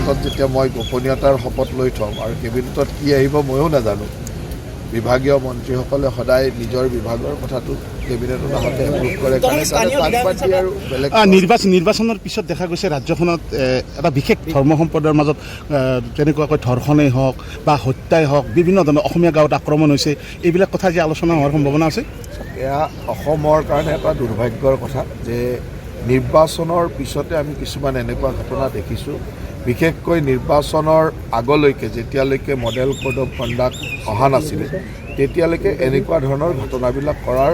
কেবিনেটত যেতিয়া মই গোপনীয়তাৰ শপত লৈ থ'ম আৰু কেবিনেটত কি আহিব ময়ো নাজানো। বিভাগীয় মন্ত্ৰীসকলে সদায় নিজৰ বিভাগৰ কথাটো কেবিনেটত আহোঁতে এপ্ৰুভ কৰে কাৰণে আৰু বেলেগ নিৰ্বাচনৰ পিছত দেখা গৈছে ৰাজ্যখনত এটা বিশেষ ধৰ্ম সম্প্ৰদায়ৰ মাজত তেনেকুৱাকৈ ধৰ্ষণেই হওক বা হত্যাই হওক বিভিন্ন ধৰণৰ অসমীয়া গাঁৱত আক্ৰমণ হৈছে, এইবিলাক কথা যে আলোচনা হোৱাৰ সম্ভাৱনা আছে। এয়া অসমৰ কাৰণে এটা দুৰ্ভাগ্যৰ কথা যে নিৰ্বাচনৰ পিছতে আমি কিছুমান এনেকুৱা ঘটনা দেখিছোঁ। বিশেষকৈ নিৰ্বাচনৰ আগলৈকে যেতিয়ালৈকে মডেল কোড অফ কণ্ডাক্ট অহা নাছিলে তেতিয়ালৈকে এনেকুৱা ধৰণৰ ঘটনাবিলাক কৰাৰ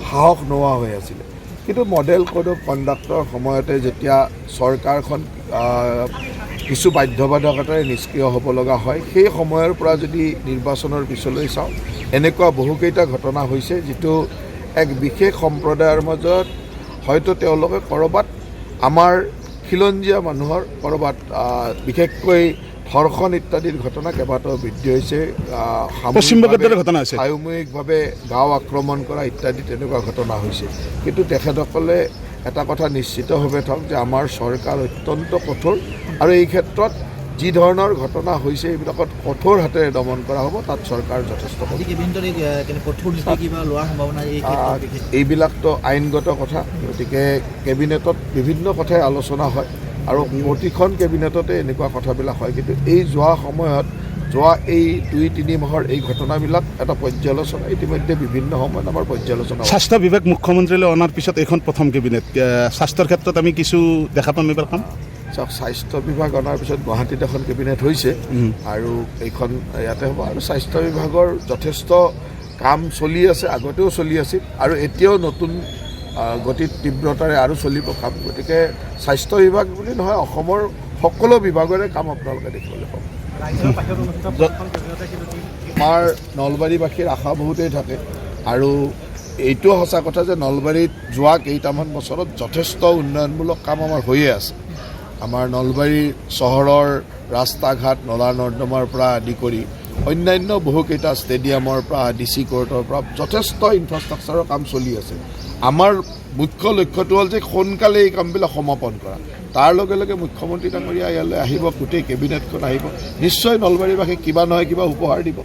সাহস নোহোৱা হৈ আছিলে। কিন্তু মডেল কোড অফ কণ্ডাক্টৰ সময়তে যেতিয়া চৰকাৰখন কিছু বাধ্যবাধকতাৰে নিষ্ক্ৰিয় হ'ব লগা হয়, সেই সময়ৰ পৰা যদি নিৰ্বাচনৰ পিছলৈ চাওঁ এনেকুৱা বহুকেইটা ঘটনা হৈছে যিটো এক বিশেষ সম্প্ৰদায়ৰ মাজত হয়তো তেওঁলোকে ক'ৰবাত আমাৰ খিলঞ্জীয়া মানুহৰ ক'ৰবাত বিশেষকৈ ধৰ্ষণ ইত্যাদিৰ ঘটনা কেইবাটাও বৃদ্ধি হৈছে। সামূহিকভাৱে গাঁও আক্ৰমণ কৰা ইত্যাদি তেনেকুৱা ঘটনা হৈছে। কিন্তু তেখেতসকলে এটা কথা নিশ্চিতভাৱে থওক যে আমাৰ চৰকাৰ অত্যন্ত কঠোৰ আৰু এই ক্ষেত্ৰত যি ধৰণৰ ঘটনা হৈছে এইবিলাকত কঠোৰ হাতেৰে দমন কৰা হ'ব। তাত চৰকাৰ যথেষ্ট এইবিলাকতো আইনগত কথা, গতিকে কেবিনেটত বিভিন্ন কথাই আলোচনা হয় আৰু প্ৰতিখন কেবিনেটতে এনেকুৱা কথাবিলাক হয়। কিন্তু এই যোৱা সময়ত এই 2-3 মাহৰ এই ঘটনাবিলাক এটা পৰ্যালোচনা ইতিমধ্যে বিভিন্ন সময়ত আমাৰ পৰ্যালোচনা। স্বাস্থ্য বিভাগ মুখ্যমন্ত্ৰীলৈ অনাৰ পিছত এইখন প্ৰথম কেবিনেট। স্বাস্থ্যৰ ক্ষেত্ৰত আমি কিছু দেখা পাম এইবাৰ কাম। চাওক, স্বাস্থ্য বিভাগ অনাৰ পিছত গুৱাহাটীত এখন কেবিনেট হৈছে আৰু এইখন ইয়াতে হ'ব। আৰু স্বাস্থ্য বিভাগৰ যথেষ্ট কাম চলি আছে, আগতেও চলি আছিল আৰু এতিয়াও নতুন গতিত তীব্ৰতাৰে আৰু চলিব কাম। গতিকে স্বাস্থ্য বিভাগ বুলি নহয়, অসমৰ সকলো বিভাগৰে কাম আপোনালোকে দেখিবলৈ পাব। আমাৰ নলবাৰীবাসীৰ আশা বহুতেই থাকে আৰু এইটো সঁচা কথা যে নলবাৰীত যোৱা কেইটামান বছৰত যথেষ্ট উন্নয়নমূলক কাম আমাৰ হৈয়ে আছে। আমাৰ নলবাৰী চহৰৰ ৰাস্তা ঘাট নলা নৰ্দমাৰ পৰা আদি কৰি অন্যান্য বহুকেইটা ষ্টেডিয়ামৰ পৰা DC কোৰ্টৰ পৰা যথেষ্ট ইনফ্ৰাষ্ট্ৰাকচাৰৰ কাম চলি আছে। আমাৰ মুখ্য লক্ষ্যটো হ'ল যে সোনকালে এই কামবিলাক সমাপন কৰা। তাৰ লগে লগে মুখ্যমন্ত্ৰী ডাঙৰীয়া ইয়ালৈ আহিব, গোটেই কেবিনেটখন আহিব, নিশ্চয় নলবাৰীবাসীক কিবা নহয় কিবা উপহাৰ দিব।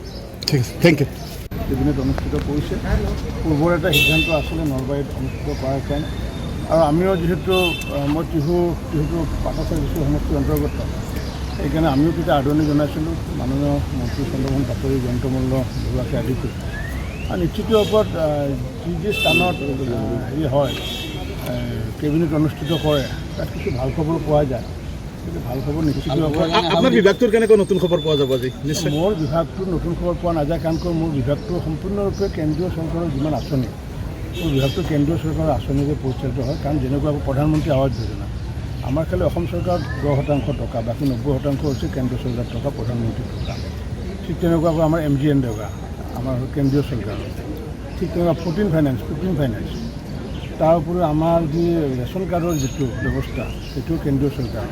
ঠিক আছে, থেংক ইউ। কেবিনেট অনুষ্ঠিত কৰিছে। পূৰ্বৰ এটা সিদ্ধান্ত আছিলে নলবাৰীত অনুষ্ঠিত কৰাৰ কাৰণে, আৰু আমিও যিহেতু মই টিহুটো পাটাচাৰী সমষ্টিৰ অন্তৰ্গত, সেইকাৰণে আমিও তেতিয়া আদৰণি জনাইছিলোঁ মাননীয় মন্ত্ৰী চন্দ্ৰমোহন পাটোৱাৰী, জয়ন্ত মল্ল বৰুৱাকে আদি কৰি। আৰু নিশ্চিত ওপৰত যি স্থানত হেৰি হয় কেবিনেট অনুষ্ঠিত কৰে তাত কিছু ভাল খবৰ পোৱা যায়। কিন্তু ভাল খবৰ নিশ্চিত আপোনাৰ বিভাগটোৰ কেনেকৈ নতুন খবৰ পোৱা যাব আজি? নিশ্চয় মোৰ বিভাগটোৰ নতুন খবৰ পোৱা নাযায়, কাৰণ মোৰ বিভাগটো সম্পূৰ্ণৰূপে কেন্দ্ৰীয় চৰকাৰৰ যিমান আঁচনি, মোৰ বিভাগটো কেন্দ্ৰীয় চৰকাৰৰ আঁচনিৰে পৰিচালিত হয়। কাৰণ যেনেকুৱা প্ৰধানমন্ত্ৰী আৱাস যোজনা, আমাৰ খালি অসম চৰকাৰৰ 10% টকা, বাকী 90% হৈছে কেন্দ্ৰীয় চৰকাৰৰ টকা, প্ৰধানমন্ত্ৰীৰ টকা। ঠিক তেনেকুৱাকৈ আমাৰ MGNৰেগা আমাৰ কেন্দ্ৰীয় চৰকাৰ, ঠিক তেনেকুৱা 14 ফাইনেন্স। তাৰ উপৰি আমাৰ যি ৰেচন কাৰ্ডৰ যিটো ব্যৱস্থা সেইটো কেন্দ্ৰীয় চৰকাৰ।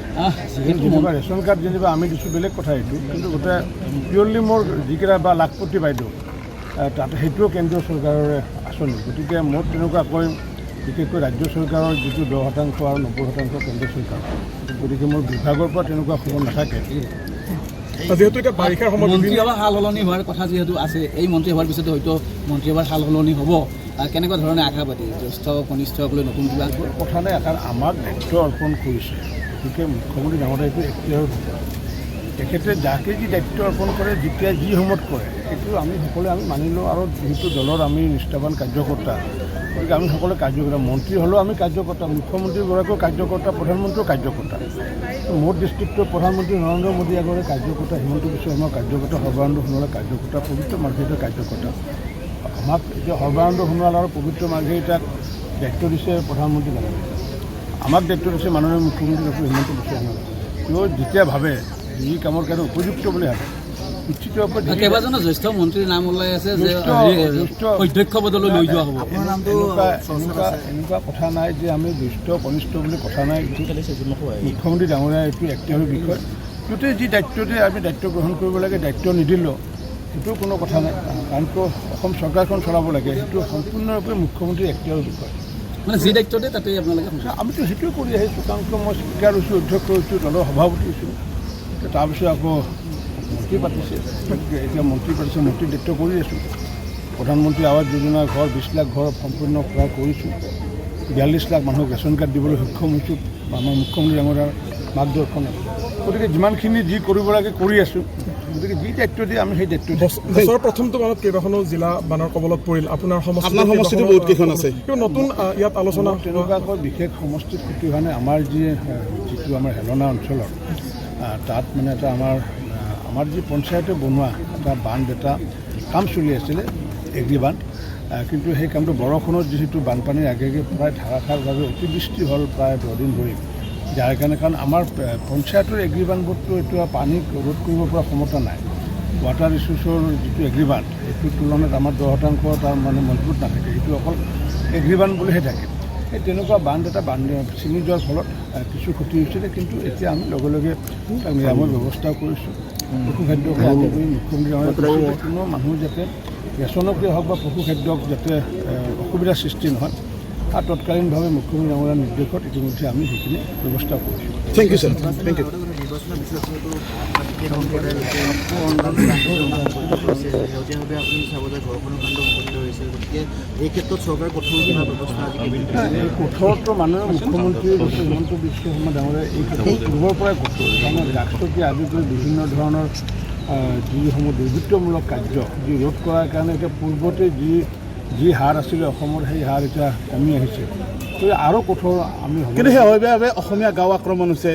যেনিবা ৰেচন কাৰ্ড যেনিবা আমি দিছোঁ বেলেগ কথা এইটো, কিন্তু গোটেই পিয়ৰলি মোৰ যিকেইটা বা লাখপতি বাইদেউ তাতে সেইটোও কেন্দ্ৰীয় চৰকাৰৰে আঁচনি। গতিকে মোৰ তেনেকুৱাকৈ বিশেষকৈ ৰাজ্য চৰকাৰৰ যিটো 10% আৰু 90% কেন্দ্ৰীয় চৰকাৰ, গতিকে মোৰ বিভাগৰ পৰা তেনেকুৱা খবৰ নাথাকে। যিহেতু এতিয়া বাৰিষাৰ সময়ত মন্ত্ৰীসভা সাল সলনি হোৱাৰ কথা যিহেতু আছে, এই মন্ত্ৰীসভাৰ পিছতে হয়তো মন্ত্ৰীসভাৰ সাল সলনি হ'ব, কেনেকুৱা ধৰণে আশাবাদী জ্যেষ্ঠ কনিষ্ঠসকলে নতুন কিবা কথা নাই। কাৰণ আমাক দায়িত্ব অৰ্পণ কৰিছে, গতিকে মুখ্যমন্ত্ৰী ডাঙৰীয়া এইটো এখতিয়াৰ তেখেতে যাকে যি দায়িত্ব অৰ্পণ কৰে, যেতিয়া যি সময়ত কৰে, সেইটো আমি সকলোৱে মানি লওঁ। আৰু যিহেতু দলৰ আমি নিষ্ঠাৱান কাৰ্যকৰ্তা, গতিকে আমি সকলোৱে কাৰ্যকৰ্তা, মন্ত্ৰী হ'লেও আমি কাৰ্যকৰ্তা, মুখ্যমন্ত্ৰীগৰাকীও কাৰ্যকৰ্তা, প্ৰধানমন্ত্ৰীও কাৰ্যকৰ্তা। মোৰ ডিষ্ট্ৰিক্টৰ প্ৰধানমন্ত্ৰী নৰেন্দ্ৰ মোদী আগৰে কাৰ্যকৰ্তা, হিমন্ত বিশ্ব শৰ্মাৰ কাৰ্যকৰ্তা, সৰ্বানন্দ সোণোৱালৰ কাৰ্যকৰ্তা, পবিত্ৰ মাৰ্ঘেৰিটাৰ কাৰ্যকৰ্তা। আমাক এতিয়া সৰ্বানন্দ সোণোৱাল আৰু পবিত্ৰ মাৰ্ঘেৰিটাক দায়িত্ব দিছে প্ৰধানমন্ত্ৰী ডাঙৰীয়াই, আমাক দায়িত্ব দিছে মাননীয় মুখ্যমন্ত্ৰী ডক্টৰ হিমন্ত বিশ্ব শৰ্মাই। তেওঁ যেতিয়া ভাবে যি কামৰ কাৰণে উপযুক্ত বুলি ভাবে, নিশ্চিত কেইবাজনো জ্যেষ্ঠ মন্ত্ৰীৰ নাম ওলাই আছে যে অধ্যক্ষ পদলৈ লৈ যোৱা হ'ব। এনেকুৱা কথা নাই যে আমি জ্যেষ্ঠ কনিষ্ঠ বুলি কথা নাই। মুখ্যমন্ত্ৰী ডাঙৰীয়া এইটো এখতিয়াৰৰ বিষয়, গোটেই যি দায়িত্বতে আমি দায়িত্ব গ্ৰহণ কৰিব লাগে, দায়িত্ব নিদিলেও সেইটো কোনো কথা নাই। কাৰণ অসম চৰকাৰখন চলাব লাগে, সেইটো সম্পূৰ্ণৰূপে মুখ্যমন্ত্ৰীৰ এখতিয়াৰৰ বিষয়। মানে যি দায়িত্বতে তাতে আপোনালোকে আমিতো সেইটোৱে কৰি আহিছোঁ। কাৰণ মই স্পীকাৰ হৈছোঁ, অধ্যক্ষ হৈছোঁ, দলৰ সভাপতি হৈছোঁ, তাৰপিছত আকৌ মন্ত্ৰী পাতিছে, এতিয়া মন্ত্ৰী পাতিছে, মন্ত্ৰীৰ দায়িত্ব কৰি আছোঁ। প্ৰধানমন্ত্ৰী আৱাস যোজনাৰ ঘৰ 20 লাখ ঘৰ সম্পূৰ্ণ প্ৰায় কৰিছোঁ। 42 লাখ মানুহক ৰেচন কাৰ্ড দিবলৈ সক্ষম হৈছোঁ আমাৰ মুখ্যমন্ত্ৰী ডাঙৰীয়াৰ মাৰ্গদৰ্শনত। গতিকে যিমানখিনি যি কৰিব লাগে কৰি আছোঁ। গতিকে যি দায়িত্ব দিয়ে আমি সেই দায়িত্ব দিছোঁ। বছৰৰ প্ৰথমটো মানত কেইবাখনো জিলা বানৰ কবলত পৰিল। আপোনাৰ সমষ্টিটো বহুত কেইখন আছে। কিবা নতুন ইয়াত আলোচনা তেনেকুৱাকৈ বিশেষ সমষ্টিত ক্ষতি হোৱা নাই। আমাৰ যিটো আমাৰ হেলনা অঞ্চলৰ তাত মানে এটা আমাৰ যি পঞ্চায়তে বনোৱা এটা বান্ধ এটা কাম চলি আছিলে, এগ্ৰি বান্ধ। কিন্তু সেই কামটো বৰষুণত যিহেতু বানপানীৰ আগে প্ৰায় ধাৰাসাৰভাৱে অতিবৃষ্টি হ'ল প্ৰায় 10 দিন ধৰি, যাৰ কাৰণে কাৰণ আমাৰ পঞ্চায়তৰ এগ্ৰি বান্ধবোৰতো এতিয়া পানী ৰোধ কৰিব পৰা ক্ষমতা নাই। ৱাটাৰ ৰিচোৰ্চৰ যিটো এগ্ৰি বান্ধ এইটোৰ তুলনাত আমাৰ 10% তাৰ মানে মজবুত নাথাকে, এইটো অকল এগ্ৰি বান্ধ বুলিহে থাকে। এই তেনেকুৱা বান্ধ এটা ছিঙি যোৱাৰ ফলত কিছু ক্ষতি হৈছিলে, কিন্তু এতিয়া আমি লগে লগে তাক নিৰাময়ৰ ব্যৱস্থাও কৰিছোঁ। পশুখাদ্যকে আদি কৰি মুখ্যমন্ত্ৰী কোনো মানুহ যাতে ৰেচনকে হওক বা পশুখাদ্যক যাতে অসুবিধাৰ সৃষ্টি নহয়, আৰু তৎকালীনভাৱে মুখ্যমন্ত্ৰী ডাঙৰীয়াৰ নিৰ্দেশত ইতিমধ্যে আমি সেইখিনি ব্যৱস্থা কৰিছোঁ। Thank you sir, thank you. এই ক্ষেত্ৰত চৰকাৰে কঠোৰ কিবা ব্যৱস্থা এই কঠোৰটো মাননীয় মুখ্যমন্ত্ৰী ডক্টৰ হিমন্ত বিশ্ব শৰ্মা ডাঙৰীয়াই এই ক্ষেত্ৰত পূৰ্বৰ পৰাই কঠোৰ, কাৰণ ৰাষ্ট্ৰকে আদি কৰি বিভিন্ন ধৰণৰ যিসমূহ দুৰ্বৃত্তমূলক কাৰ্য যি ৰোধ কৰাৰ কাৰণে এতিয়া পূৰ্বতে যি হাৰ আছিলে অসমৰ সেই হাৰ এতিয়া কমি আহিছে। গতিকে আৰু কঠোৰ আমি হ'ব। কিন্তু শেহতীয়াভাৱে অসমীয়া গাঁও আক্ৰমণ হৈছে,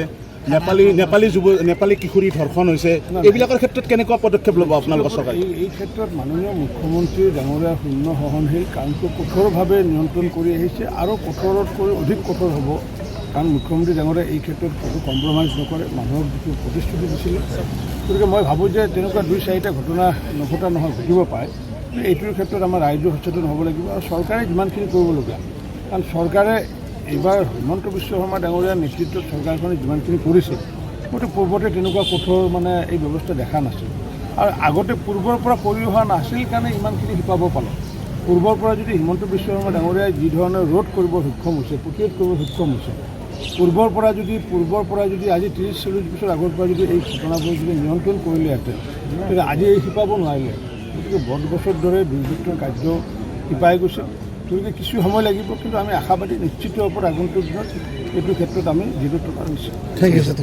নেপালী কিশোৰী ধৰ্ষণ হৈছে, এইবিলাকৰ ক্ষেত্ৰত কেনেকুৱা পদক্ষেপ ল'ব আপোনালোকৰ চৰকাৰে? এই ক্ষেত্ৰত মাননীয় মুখ্যমন্ত্ৰী ডাঙৰীয়াৰ শূন্য সহনশীল কামটো কঠোৰভাৱে নিয়ন্ত্ৰণ কৰি আহিছে আৰু কঠোৰতকৈ অধিক কঠোৰ হ'ব, কাৰণ মুখ্যমন্ত্ৰী ডাঙৰীয়াই এই ক্ষেত্ৰত একো কম্প্ৰমাইজ নকৰে, মানুহক যিটো প্ৰতিশ্ৰুতি দিছিলে। গতিকে মই ভাবোঁ যে তেনেকুৱা 2-4টা ঘটনা নঘটা নহয়, ঘটিব পাৰে। এইটোৰ ক্ষেত্ৰত আমাৰ ৰাইজো সচেতন হ'ব লাগিব আৰু চৰকাৰে যিমানখিনি কৰিবলগীয়া, কাৰণ চৰকাৰে এইবাৰ হিমন্ত বিশ্ব শৰ্মা ডাঙৰীয়াৰ নেতৃত্বত চৰকাৰখনে যিমানখিনি কৰিছে, গতিকে পূৰ্বতে তেনেকুৱা কঠোৰ মানে এই ব্যৱস্থা দেখা নাছিল আৰু আগতে পূৰ্বৰ পৰা কৰি অহা নাছিল কাৰণে ইমানখিনি শিপাব পালে। পূৰ্বৰ পৰা যদি হিমন্ত বিশ্ব শৰ্মা ডাঙৰীয়াই যি ধৰণে ৰোধ কৰিব সক্ষম হৈছে, প্ৰতিৰোধ কৰিব সক্ষম হৈছে, পূৰ্বৰ পৰা যদি আজি 30-40 বছৰ আগৰ পৰা যদি এই ঘটনাবোৰ যদি নিয়ন্ত্ৰণ কৰিলেহেঁতেন, তেতিয়া আজি এই শিপাব নোৱাৰিলে। গতিকে বটগছৰ দৰে দুৰ্বৃত্তৰ কাৰ্য শিপাই গৈছে। গতিকে কিছু সময় লাগিব, কিন্তু আমি আশাবাদী নিশ্চিত ওপৰত আগন্তুক দিনত এইটো ক্ষেত্ৰত আমি যিটো টকা নিশ্চিত। Thank you sir.